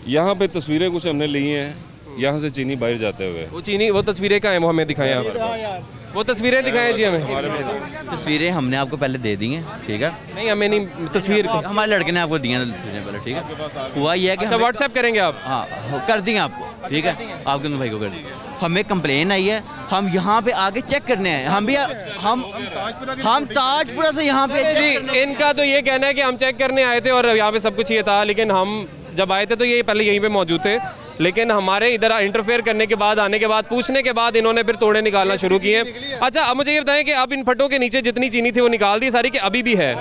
यहाँ पे तस्वीरें कुछ हमने ली हैं, यहाँ से चीनी बाहर जाते हुए। वो चीनी, वो तस्वीरें का है, वो हमें दिखाएं, वो तस्वीरें दिखाएं जी हमें। तस्वीरें हमने आपको पहले दे दी हैं, ठीक है? नहीं, हमें नहीं तस्वीर, हमारे लड़के ने आपको दी हैं तस्वीरें पहले, ठीक है? हुआ ये है कि अच्छा व्हाट्सएप करेंगे आप? हाँ, कर दी आपको, ठीक है? आपके भाई को कर दी। हमें कंप्लेन आई है, हम यहाँ पे आगे चेक करने हैं, हम भी हम ताजपुरा से यहाँ पे जी। इनका तो ये कहना है कि हम चेक करने आए थे और यहाँ पे सब कुछ ये था, लेकिन हम जब आए थे तो ये पहले यहीं पे मौजूद थे, लेकिन हमारे इधर इंटरफेयर करने के बाद, आने के बाद, पूछने के बाद इन्होंने फिर तोड़े निकालना शुरू किए। अच्छा, अब मुझे ये बताएं कि अब इन फटों के नीचे जितनी चीनी थी वो निकाल दी सारी, कि अभी भी है?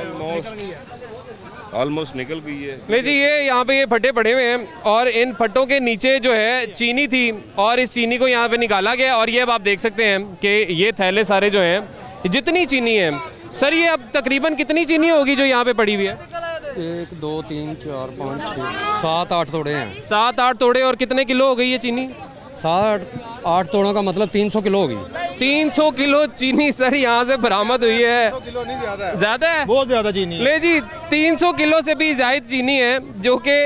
ऑलमोस्ट निकल गई है। नहीं जी, ये यहाँ पे ये फटे पड़े हुए हैं और इन फटों के नीचे जो है चीनी थी, और इस चीनी को यहाँ पे निकाला गया। और ये अब आप देख सकते हैं कि ये थैले सारे जो हैं, जितनी चीनी है सर, ये अब तकरीबन कितनी चीनी होगी जो यहाँ पे पड़ी हुई है? 1 2 3 4 5 6 7 8 तोड़े हैं। 7 8 तोड़े। और कितने किलो हो गई ये चीनी? 7 8 तोड़ों का मतलब 300 किलो होगी। 300 किलो चीनी सर यहाँ से बरामद हुई है। ज़्यादा है, बहुत ज़्यादा चीनी ले जी। 300 किलो से भी ज़्यादा चीनी है जो कि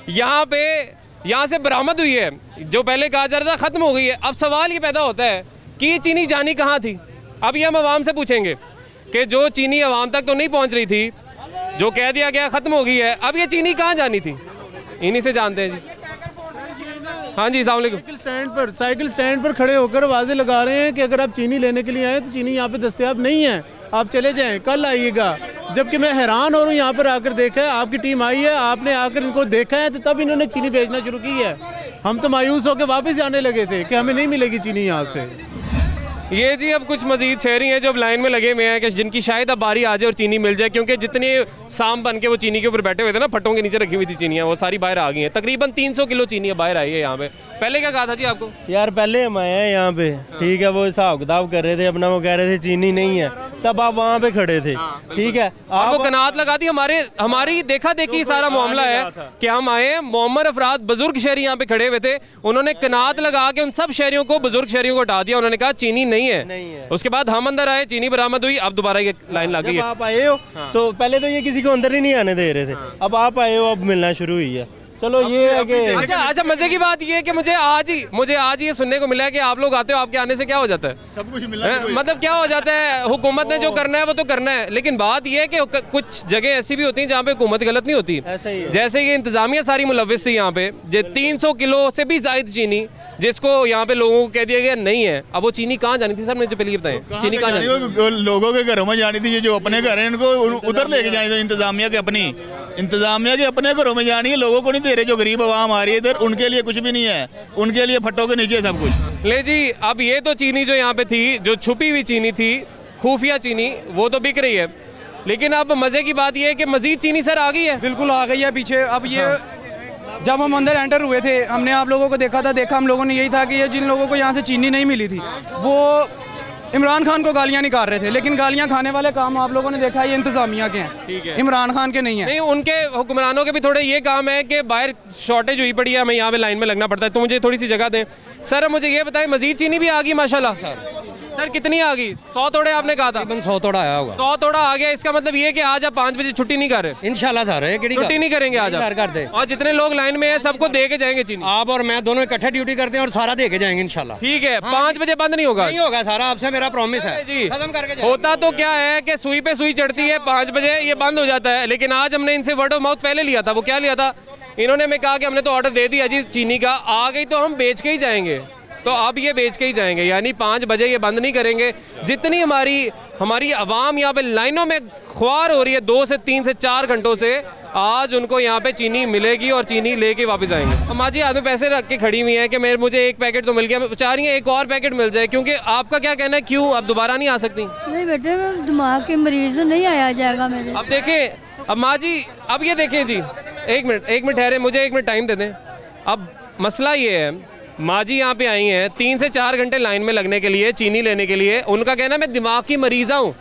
यहाँ से बरामद हुई है, जो पहले कहा जा रहा था ख़त्म हो गई है। अब सवाल ये पैदा होता है कि ये चीनी जानी कहाँ थी? अब ये हम आवाम से पूछेंगे कि जो चीनी आवाम तक तो नहीं पहुँच रही थी, जो कह दिया गया ख़त्म हो गई है, अब ये चीनी कहाँ जानी थी? इन्हीं से जानते हैं जी। हाँ जी, अस्सलाम वालेकुम। साइकिल स्टैंड पर खड़े होकर आवाज़ें लगा रहे हैं कि अगर आप चीनी लेने के लिए आए तो चीनी यहाँ पे दस्तयाब नहीं है, आप चले जाएं, कल आइएगा। जबकि मैं हैरान हो रहा हूँ, यहाँ पर आकर देखा है, आपकी टीम आई है, आपने आकर इनको देखा है, तो तब इन्होंने चीनी भेजना शुरू की है। हम तो मायूस होकर वापस जाने लगे थे कि हमें नहीं मिलेगी चीनी यहाँ से। ये जी अब कुछ मजीद शहरी हैं जो अब लाइन में लगे हुए हैं कि जिनकी शायद अब बारी आ जाए और चीनी मिल जाए, क्योंकि जितने साम बन के वो चीनी के ऊपर बैठे हुए थे ना, फटों के नीचे रखी हुई थी चीनियाँ, वो सारी बाहर आ गई हैं। तकरीबन 300 किलो चीनी बाहर आई है यहाँ पे। पहले क्या कहा था जी आपको? यार पहले हम आए हैं यहाँ पे, ठीक है, वो हिसाब किताब कर रहे थे अपना, वो कह रहे थे चीनी नहीं है, तब आप वहाँ पे खड़े थे, ठीक है। आपको कनात लगा दी। हमारी देखा देखी सारा मामला है कि हम आए, मोहम्मद अफराद बुजुर्ग शहरी यहाँ पे खड़े हुए थे, उन्होंने कनात लगा के उन सब शहरियों को, बुजुर्ग शहरियों को हटा दिया, उन्होंने कहा चीनी नहीं है। उसके बाद हम अंदर आए, चीनी बरामद हुई, अब दोबारा ये लाइन लग गई है। आप आए हो तो पहले तो ये किसी को अंदर ही नहीं आने दे रहे थे, अब आप आए हो, अब मिलना शुरू हुई है। चलो ये है कि अच्छा मजे की बात ये है कि मुझे आज ये सुनने को मिला है कि आप लोग आते हो, आपके आने से क्या हो जाता है? सब कुछ मिला है, मतलब क्या हो जाता है? हुकूमत ने जो करना है वो तो करना है, लेकिन बात ये है कि कुछ जगह ऐसी भी होती हैं जहाँ पे हुकूमत गलत नहीं होती। जैसे ये इंतजामिया सारी मुलव्विस थी यहाँ पे, 300 किलो से भी ज्यादा चीनी जिसको यहाँ पे लोगों को कह दिया गया नहीं है। अब वो चीनी कहाँ जानी थी सर, मुझे पहले बताएं, चीनी कहाँ जानी थी? लोगों के घरों में जानी थी, जो अपने घर हैं इनको उधर लेके जानी थी। इंतजामिया के अपने घरों में जानी है, लोगों को नहीं दे रहे। जो गरीब आवाम आ रही है इधर, उनके लिए कुछ भी नहीं है, उनके लिए फटों के नीचे सब कुछ। ले जी, अब ये तो चीनी जो यहाँ पे थी, जो छुपी हुई चीनी थी, खुफिया चीनी, वो तो बिक रही है, लेकिन अब मजे की बात ये है कि मजीद चीनी सर आ गई है। बिल्कुल आ गई है पीछे। अब ये जब हम अंदर एंटर हुए थे हमने आप लोगों को देखा हम लोगों ने यही था कि ये जिन लोगों को यहाँ से चीनी नहीं मिली थी वो इमरान खान को गालियाँ निकाल रहे थे, लेकिन गालियाँ खाने वाले काम आप लोगों ने देखा ये इंतजामिया के हैं, ठीक है, इमरान खान के नहीं है। नहीं, उनके हुक्मरानों के भी थोड़े ये काम है कि बाहर शॉर्टेज हुई पड़ी है, हमें यहाँ पे लाइन में लगना पड़ता है, तो मुझे थोड़ी सी जगह दें। सर मुझे ये बताएं, मजीद चीनी भी आ गई माशाल्लाह? सर कितनी आ गई? 100 तोड़े आपने कहा था? 100 तोड़ा आया होगा। 100 तोड़ा आ गया, इसका मतलब ये कि आज आप 5 बजे छुट्टी नहीं कर रहे? इंशाल्लाह सर, छुट्टी नहीं करेंगे आज आप? कर दे। और जितने लोग लाइन में हैं सबको दे के जाएंगे चीनी? आप और मैं दोनों इकट्ठे ड्यूटी करते हैं और सारा दे के जाएंगे इंशाल्लाह। ठीक है, 5 बजे बंद नहीं होगा? नहीं होगा सारा, आपसे मेरा प्रॉमिस है जी। खत्म करके होता तो क्या है कि सुई पे सुई चढ़ती है, 5 बजे ये बंद हो जाता है, लेकिन आज हमने इनसे वर्ड ऑफ माउथ पहले लिया था। वो क्या लिया था इन्होंने? हमें कहा कि हमने तो ऑर्डर दे दिया जी चीनी का, आ गई तो हम बेच के ही जाएंगे, तो अब ये बेच के ही जाएंगे, यानी 5 बजे ये बंद नहीं करेंगे। जितनी हमारी आवाम यहाँ पे लाइनों में ख्वार हो रही है 2 से 3 से 4 घंटों से, आज उनको यहाँ पे चीनी मिलेगी और चीनी लेके वापस आएंगे। अम्मा जी आदमी पैसे रख के खड़ी हुई है कि मुझे एक पैकेट तो मिल गया, चाह रही है एक और पैकेट मिल जाए, क्योंकि आपका क्या कहना है, क्यों अब दोबारा नहीं आ सकती? नहीं बेटे, दिमाग के मरीज नहीं आया जाएगा मेरे। अब देखें अम्मा जी, अब ये देखें जी, एक मिनट ठहरे, मुझे 1 मिनट टाइम दे दें। अब मसला ये है, माँ जी यहाँ पे आई हैं 3 से 4 घंटे लाइन में लगने के लिए चीनी लेने के लिए, उनका कहना है मैं दिमाग की मरीज़ा हूँ,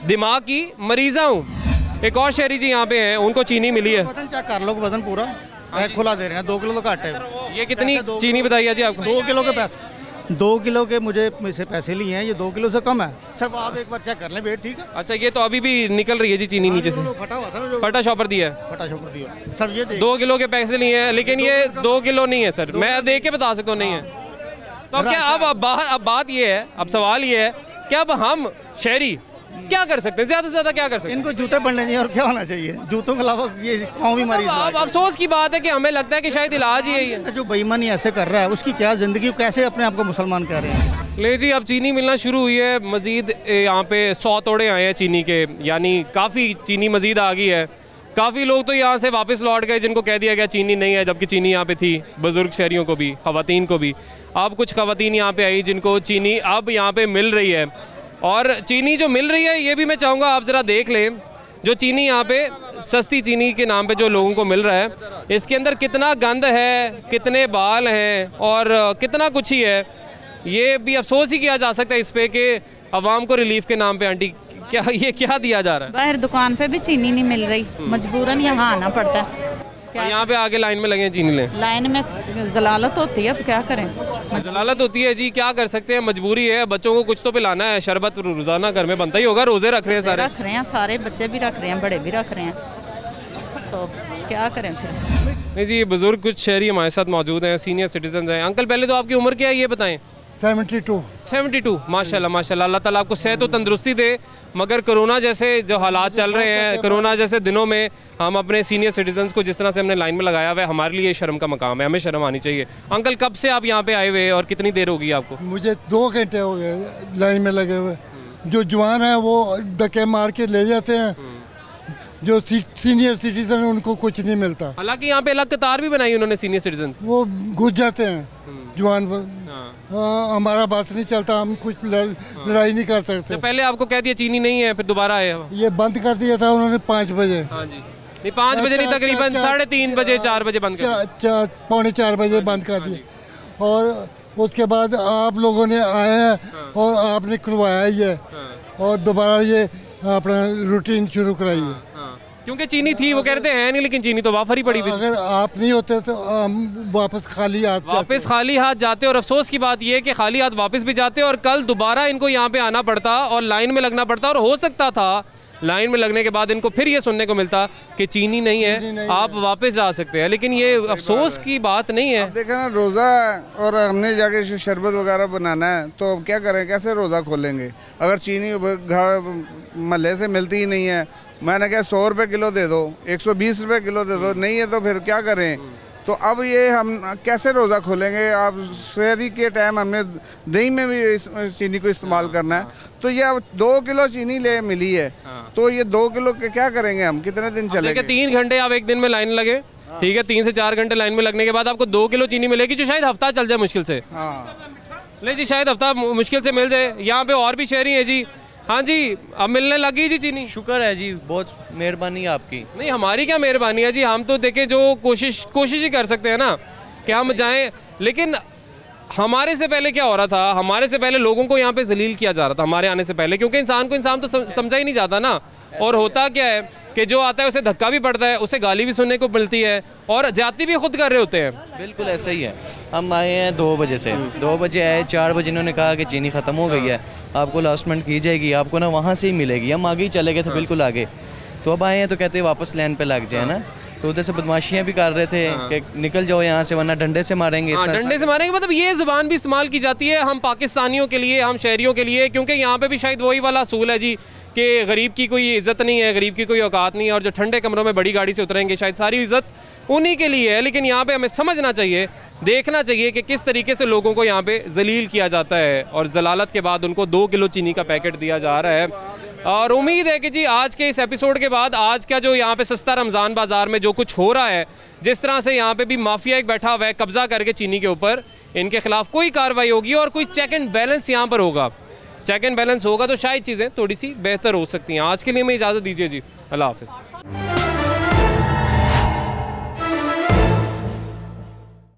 दिमाग की मरीज़ा हूँ। एक और शहरी जी यहाँ पे हैं, उनको चीनी मिली है। वजन चेक कर लो, वजन पूरा बैग खुला दे रहे हैं, 2 किलो तो घट है। ये कितनी चीनी बताइए जी आपको? 2 किलो के पैसे, 2 किलो के मुझे पैसे लिए हैं, ये 2 किलो से कम है। सर आप एक बार चेक कर लें वेट, ठीक है? अच्छा, ये तो अभी भी निकल रही है जी चीनी नीचे से, फटा हुआ था, फटा शॉपर दिया है, फटा शॉपर दिया सर। ये 2 किलो के पैसे लिए हैं, लेकिन ये 2 किलो नहीं है सर, मैं देख के बता सकता हूँ नहीं है। तो अब क्या, अब बात ये है, अब सवाल ये है कि अब हम शहरी क्या कर सकते हैं, ज्यादा से ज्यादा क्या कर सकते हैं? इनको जूते पड़ने चाहिए और क्या होना चाहिए, जूतों के अलावा ये कौन भी मरीज। अब अफसोस की बात है कि हमें लगता है कि शायद इलाज ही यही है। जो बेईमानी ऐसे कर रहा है उसकी क्या जिंदगी, कैसे अपने आप को मुसलमान कह रहे हैं। ले जी, अब चीनी मिलना शुरू हुई है, मजीद यहाँ पे 100 तोड़े आए हैं चीनी के, यानी काफ़ी चीनी मजीद आ गई है। काफ़ी लोग तो यहाँ से वापस लौट गए जिनको कह दिया गया चीनी नहीं है, जबकि चीनी यहाँ पे थी, बुज़ुर्ग शहरियों को भी, ख़वातीन को भी। अब कुछ ख़वातीन यहाँ पे आई जिनको चीनी अब यहाँ पे मिल रही है, और चीनी जो मिल रही है ये भी मैं चाहूँगा आप ज़रा देख लें। जो चीनी यहाँ पे सस्ती चीनी के नाम पे जो लोगों को मिल रहा है, इसके अंदर कितना गंद है, कितने बाल हैं और कितना कुछ ही है। ये भी अफसोस ही किया जा सकता है इस पे कि अवाम को रिलीफ के नाम पे आंटी क्या दिया जा रहा है। बाहर दुकान पे भी चीनी नहीं मिल रही, मजबूरन यहाँ आना पड़ता है। यहाँ पे आके लाइन में लगे चीनी लें, लाइन में जलालत होती है, अब क्या करें। जलालत होती है जी, क्या कर सकते हैं, मजबूरी है। बच्चों को कुछ तो पिलाना है, शरबत रोजाना घर में बनता ही होगा। रोजे रख रहे हैं सारे, रख रहे हैं सारे, बच्चे भी रख रहे हैं, बड़े भी रख रहे हैं, तो क्या करें फिर। नहीं जी, बुजुर्ग कुछ शहरी हमारे साथ मौजूद हैं, सीनियर सिटीजन हैं। अंकल पहले तो आपकी उम्र क्या है ये बताएं? 72 माशाल्लाह माशाल्लाह, अल्लाह ताला आपको सेहत और तंदुरुस्ती दे। मगर कोरोना जैसे जो हालात चल रहे हैं, कोरोना जैसे दिनों में हम अपने सीनियर सिटीजन्स को जिस तरह से हमने लाइन में लगाया हुआ है, हमारे लिए शर्म का मकाम है, हमें शर्म आनी चाहिए। अंकल कब से आप यहाँ पे आए हुए और कितनी देर होगी आपको? मुझे 2 घंटे हो गए लाइन में लगे हुए। जो जवान है वो धक्के मार के ले जाते हैं, जो सीनियर सिटीजन है उनको कुछ नहीं मिलता। हालांकि यहाँ पे अलग कतार भी बनाई उन्होंने सीनियर सिटीजन, वो घुस जाते हैं जवान। हमारा बस नहीं चलता, हम कुछ लड़ाई नहीं कर सकते। तो पहले आपको कह दिया चीनी नहीं है, फिर दोबारा आए? ये बंद कर दिया था उन्होंने 5 बजे। हाँ जी, नहीं 5 बजे नहीं, तकरीबन 3:30 बजे 4 बजे बंद कर, पौने 4 बजे बंद कर दिया। और उसके बाद आप लोगों ने आए हैं और आपने खुलवाया ही है, और दोबारा ये अपना रूटीन शुरू कराई है। क्योंकि चीनी थी, वो कहते हैं नहीं, लेकिन चीनी तो वाफर ही पड़ी। अगर आप नहीं होते तो हम वापस खाली हाथ जाते। और अफसोस की बात यह है कि खाली हाथ वापस भी जाते और कल दोबारा इनको यहाँ पे आना पड़ता और लाइन में लगना पड़ता, और हो सकता था लाइन में लगने के बाद इनको फिर ये सुनने को मिलता कि चीनी नहीं है, आप वापस जा सकते हैं। लेकिन ये अफसोस की बात नहीं है। देखा ना, रोज़ा और हमने जाके शरबत वगैरह बनाना है, तो अब क्या करें, कैसे रोज़ा खोलेंगे अगर चीनी घर महल्ले से मिलती ही नहीं है। मैंने कहा 100 रुपये किलो दे दो, 120 रुपये किलो दे दो, नहीं है तो फिर क्या करें। तो अब ये हम कैसे रोज़ा खोलेंगे। आप शहरी के टाइम हमने दही में भी इस चीनी को इस्तेमाल करना है, तो ये अब 2 किलो चीनी ले मिली है, तो ये 2 किलो के क्या करेंगे हम, कितने दिन चलेंगे। 3 घंटे आप एक दिन में लाइन लगे, ठीक है, 3 से 4 घंटे लाइन में लगने के बाद आपको 2 किलो चीनी मिलेगी, जो शायद हफ्ता चल जाए मुश्किल से। ले जी, शायद हफ्ता मुश्किल से मिल जाए। यहाँ पे और भी शहरी हैं जी, हाँ जी, अब मिलने लगी जी चीनी। शुक्र है जी, बहुत मेहरबानी आपकी। नहीं, हमारी क्या मेहरबानी है जी, हम तो देखे जो कोशिश ही कर सकते हैं ना कि हम जाएं। लेकिन हमारे से पहले क्या हो रहा था, हमारे से पहले लोगों को यहाँ पे जलील किया जा रहा था हमारे आने से पहले, क्योंकि इंसान को इंसान तो समझा ही नहीं जाता ना। और होता क्या है कि जो आता है उसे धक्का भी पड़ता है, उसे गाली भी सुनने को मिलती है और ज्यादती भी खुद कर रहे होते हैं। बिल्कुल ऐसा ही है। हम आए हैं 2 बजे से, 2 बजे आए, 4 बजे इन्होंने कहा कि चीनी ख़त्म हो गई है, आपको लास्टमेंट की जाएगी, आपको ना वहाँ से ही मिलेगी। हम आगे ही चले गए थे, बिल्कुल आगे। तो अब आए हैं तो कहते हैं वापस लाइन पे लग जाए ना। तो उधर से बदमाशियाँ भी कर रहे थे कि निकल जाओ यहाँ से वरना डंडे से मारेंगे। डंडे से मारेंगे, मतलब ये ज़बान भी इस्तेमाल की जाती है हम पाकिस्तानियों के लिए, हम शहरियों के लिए, क्योंकि यहाँ पे भी शायद वही वाला असूल है जी कि गरीब की कोई इज़्ज़त नहीं है, गरीब की कोई औकात नहीं है, और जो ठंडे कमरों में बड़ी गाड़ी से उतरेंगे शायद सारी इज़्ज़त उन्हीं के लिए है। लेकिन यहाँ पे हमें समझना चाहिए, देखना चाहिए कि किस तरीके से लोगों को यहाँ पे जलील किया जाता है और जलालत के बाद उनको 2 किलो चीनी का पैकेट दिया जा रहा है। और उम्मीद है कि जी आज के इस एपिसोड के बाद आज का जो यहाँ पे सस्ता रमज़ान बाज़ार में जो कुछ हो रहा है, जिस तरह से यहाँ पे भी माफिया एक बैठा हुआ है कब्जा करके चीनी के ऊपर, इनके खिलाफ कोई कार्रवाई होगी और कोई चेक एंड बैलेंस यहाँ पर होगा। चेक एंड बैलेंस होगा तो शायद चीज़ें थोड़ी सी बेहतर हो सकती हैं। आज के लिए मैं इजाज़त दीजिए जी, अल्लाह हाफ़िज़।